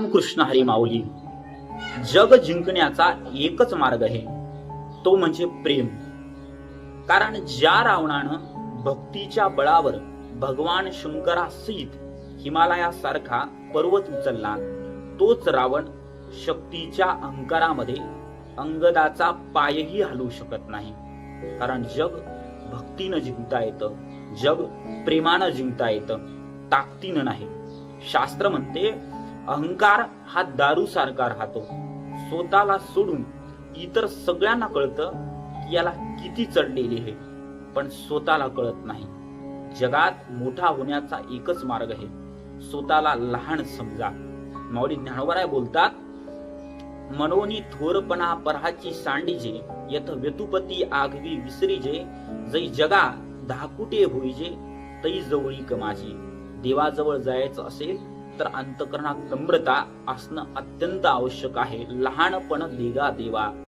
कृष्ण हरी माऊली. जग जिंकण्याचा एकच मार्ग आहे, तो म्हणजे प्रेम. कारण ज्या रावणानं भक्तीच्या बळावर भगवान शंकरासहित हिमालयासारखा पर्वत उचलला, तोच रावण शक्तीच्या अहंकारामध्ये अंगदाचा पायही हलवू शकत नाही. कारण जग भक्तीनं जिंकता येतं, जग प्रेमानं जिंकता येतं, ताकदीनं नाही. शास्त्र म्हणते अहंकार हा दारू सारखा राहतो, स्वतःला सोडून इतर सगळ्यांना कळतं की याला किती चढलेली आहे, पण स्वतःला कळत नाही. जगात मोठा होण्याचा एकच मार्ग आहे, स्वतःला लहान समजा. माऊली ज्ञानोबराय बोलतात, मनोनी थोरपणा पराची सांडीजे, यथ व्यतुपती आगवी विसरीजे, जै जगा धाकुटे होईजे, तै जवळी कमाजी. देवाजवळ जायचं असेल तर अंतकरणात नम्रता असणं अत्यंत आवश्यक आहे. लहानपण देगा देवा.